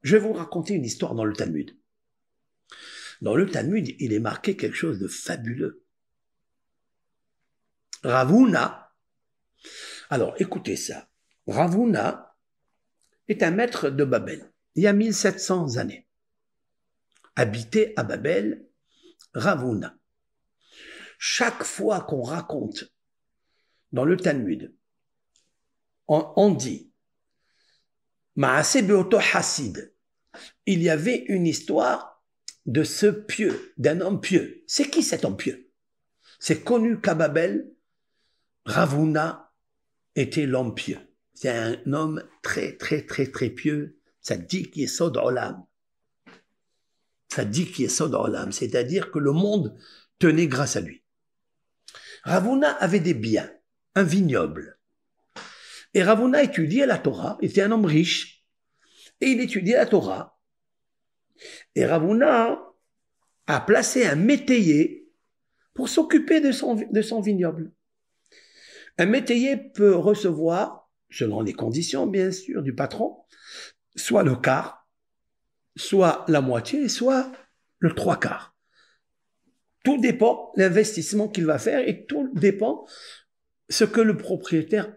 Je vais vous raconter une histoire dans le Talmud. Dans le Talmud, il est marqué quelque chose de fabuleux. Ravuna, alors écoutez ça, Ravuna est un maître de Babel, il y a 1700 années. Habité à Babel, Ravuna. Chaque fois qu'on raconte dans le Talmud, on dit Maaseh beoto Hassid, il y avait une histoire de ce pieux, d'un homme pieux. C'est qui cet homme pieux? C'est connu qu'à Babel, Ravuna était l'homme pieux. C'est un homme très pieux. Ça dit qu'il est Sod Olam. Ça dit qu'il est Sod Olam, c'est-à-dire que le monde tenait grâce à lui. Ravuna avait des biens, un vignoble. Et Ravuna étudiait la Torah, il était un homme riche, et il étudiait la Torah. Et Ravuna a placé un métayer pour s'occuper de son vignoble. Un métayer peut recevoir, selon les conditions bien sûr du patron, soit le quart, soit la moitié, soit le trois quarts. Tout dépend de l'investissement qu'il va faire et tout dépend ce que le propriétaire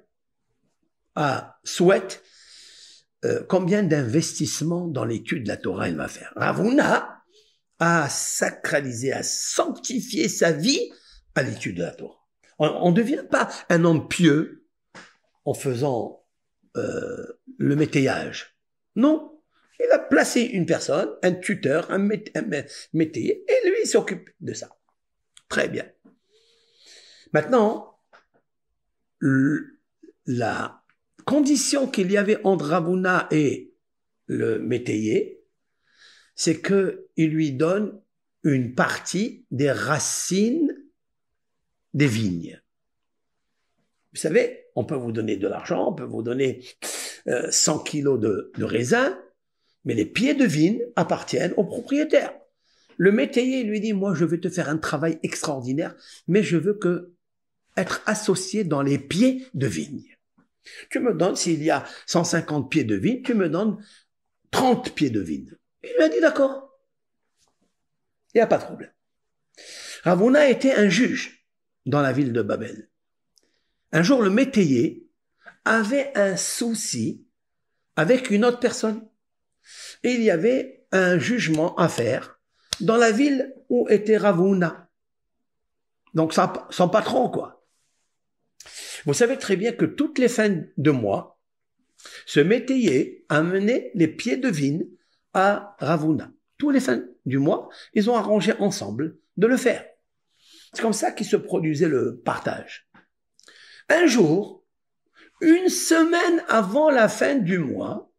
souhaite, combien d'investissement dans l'étude de la Torah il va faire. Ravuna a sacralisé, a sanctifié sa vie à l'étude de la Torah. On ne devient pas un homme pieux en faisant le métayage. Non. Il a placé une personne, un tuteur, un métayer, et lui, il s'occupe de ça. Très bien. Maintenant, la condition qu'il y avait entre Ravuna et le métayer, c'est qu'il lui donne une partie des racines des vignes. Vous savez, on peut vous donner de l'argent, on peut vous donner 100 kilos de raisin, mais les pieds de vigne appartiennent au propriétaire. Le métayer lui dit, moi je vais te faire un travail extraordinaire, mais je veux être associé dans les pieds de vigne. Tu me donnes, s'il y a 150 pieds de vigne, tu me donnes 30 pieds de vigne. Il lui a dit d'accord. Il n'y a pas de problème. Ravuna était un juge dans la ville de Babel. Un jour, le métayer avait un souci avec une autre personne. Et il y avait un jugement à faire dans la ville où était Ravuna. Donc son patron, quoi. Vous savez très bien que toutes les fins de mois, ce métayer amenait les pieds de vigne à Ravuna. Tous les fins du mois, ils ont arrangé ensemble de le faire. C'est comme ça qu'il se produisait le partage. Un jour, une semaine avant la fin du mois,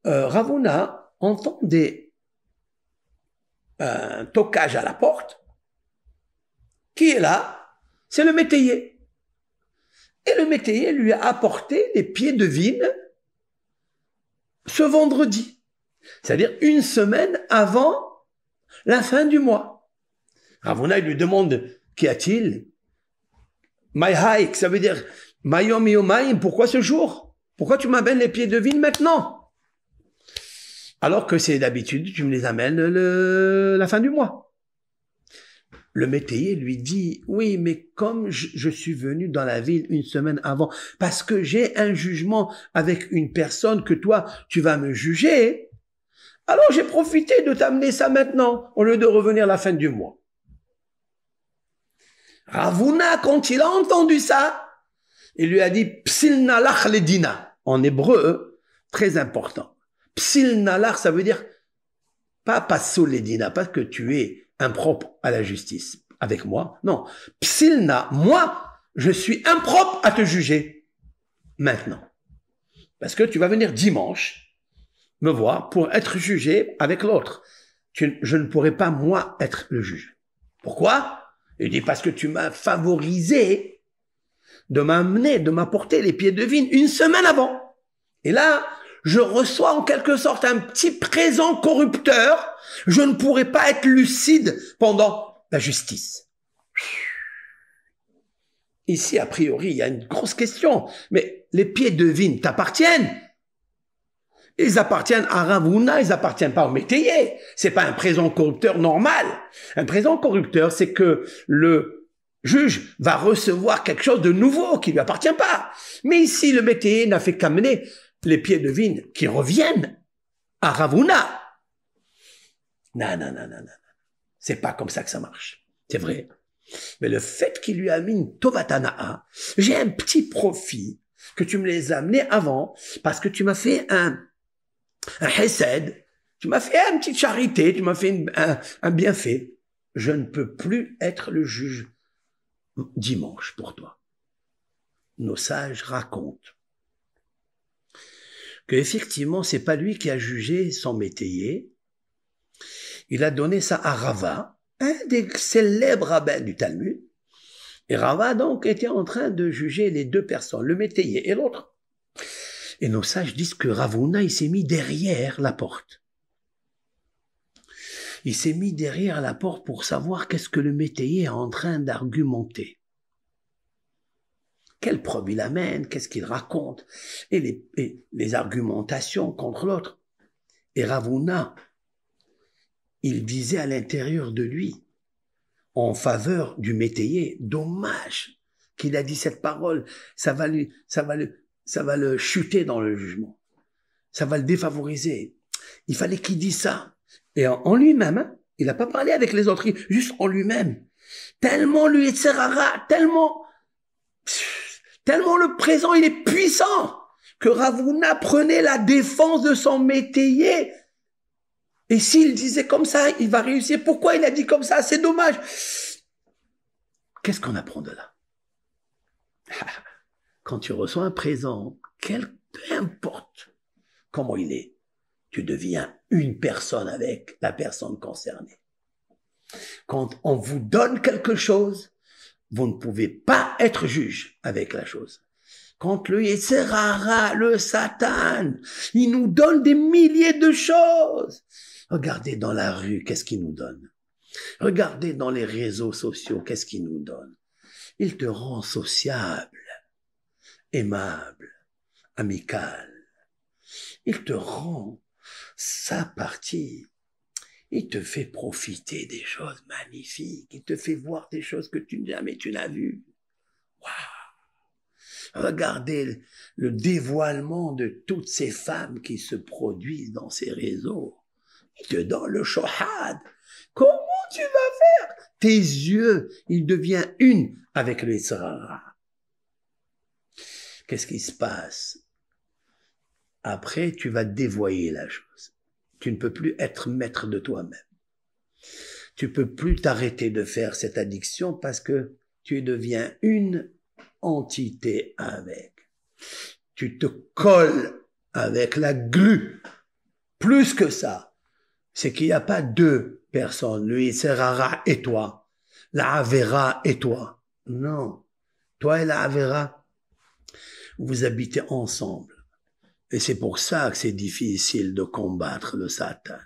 Ravuna entendait un toquage à la porte. Qui est là? C'est le métayer. Et le métayer lui a apporté les pieds de vigne ce vendredi. C'est-à-dire une semaine avant la fin du mois. Ravuna lui demande, qu'y a-t-il? Maïhaïk, ça veut dire Mayom Yomaim, pourquoi ce jour? Pourquoi tu m'amènes les pieds de vigne maintenant? Alors que c'est d'habitude, tu me les amènes la fin du mois. Le métayer lui dit, oui, mais comme je suis venu dans la ville une semaine avant, parce que j'ai un jugement avec une personne que toi, tu vas me juger, alors j'ai profité de t'amener ça maintenant, au lieu de revenir la fin du mois. Ravuna, quand il a entendu ça, il lui a dit, Psil nalach ledina. En hébreu, très important. Psil nalach, ça veut dire, pas passol ledina, pas que tu es impropre à la justice avec moi. Non. Psilna, moi, je suis impropre à te juger maintenant. Parce que tu vas venir dimanche me voir pour être jugé avec l'autre. Je ne pourrai pas, moi, être le juge. Pourquoi? Il dit, parce que tu m'as favorisé de m'amener, de m'apporter les pieds de vigne une semaine avant. Et là, je reçois en quelque sorte un petit présent corrupteur. Je ne pourrai pas être lucide pendant la justice. Ici, a priori, il y a une grosse question. Mais les pieds de vigne t'appartiennent. Ils appartiennent à Ravuna, ils appartiennent pas au métayer. C'est pas un présent corrupteur normal. Un présent corrupteur, c'est que le juge va recevoir quelque chose de nouveau qui lui appartient pas. Mais ici, le métayer n'a fait qu'amener les pieds de vigne qui reviennent à Ravuna. Non, non, non, non, non. C'est pas comme ça que ça marche. C'est vrai. Mais le fait qu'il lui a mis une tovatana'a, j'ai un petit profit que tu me les as amenés avant parce que tu m'as fait un hesed, tu m'as fait une petite charité, tu m'as fait un bienfait. Je ne peux plus être le juge dimanche pour toi. Nos sages racontent que effectivement c'est pas lui qui a jugé son métayer. Il a donné ça à Rava, un des célèbres rabbins du Talmud. Et Rava donc était en train de juger les deux personnes, le métayer et l'autre. Et nos sages disent que Ravuna, il s'est mis derrière la porte. Il s'est mis derrière la porte pour savoir qu'est-ce que le métayer est en train d'argumenter. Quelle preuve il amène, qu'est-ce qu'il raconte, et les argumentations contre l'autre. Et Ravuna, il disait à l'intérieur de lui, en faveur du métayer, dommage qu'il a dit cette parole, ça va le chuter dans le jugement. Ça va le défavoriser. Il fallait qu'il dise ça. Et en lui-même, hein, il n'a pas parlé avec les autres, juste en lui-même. Tellement lui est serrara, tellement le présent, il est puissant, que Ravuna prenait la défense de son métayer. Et s'il disait comme ça, il va réussir. Pourquoi il a dit comme ça? C'est dommage. Qu'est-ce qu'on apprend de là? Quand tu reçois un présent, peu importe comment il est, tu deviens une personne avec la personne concernée. Quand on vous donne quelque chose, vous ne pouvez pas être juge avec la chose. Quand le Yetzer Hara, le Satan, il nous donne des milliers de choses. Regardez dans la rue, qu'est-ce qu'il nous donne? Regardez dans les réseaux sociaux, qu'est-ce qu'il nous donne? Il te rend sociable, aimable, amical. Il te rend sa partie. Il te fait profiter des choses magnifiques. Il te fait voir des choses que jamais tu n'as vues. Waouh! Regardez le dévoilement de toutes ces femmes qui se produisent dans ces réseaux. Il te donne le shohad. Comment tu vas faire? Tes yeux, il devient une avec le Yetzer Hara. Qu'est-ce qui se passe? Après, tu vas dévoyer la chose. Tu ne peux plus être maître de toi-même. Tu peux plus t'arrêter de faire cette addiction parce que tu deviens une entité avec. Tu te colles avec la glu. Plus que ça, c'est qu'il n'y a pas deux personnes, le Yetzer Hara et toi, la Avera et toi. Non, toi et la Avera, vous habitez ensemble. Et c'est pour ça que c'est difficile de combattre le Satan.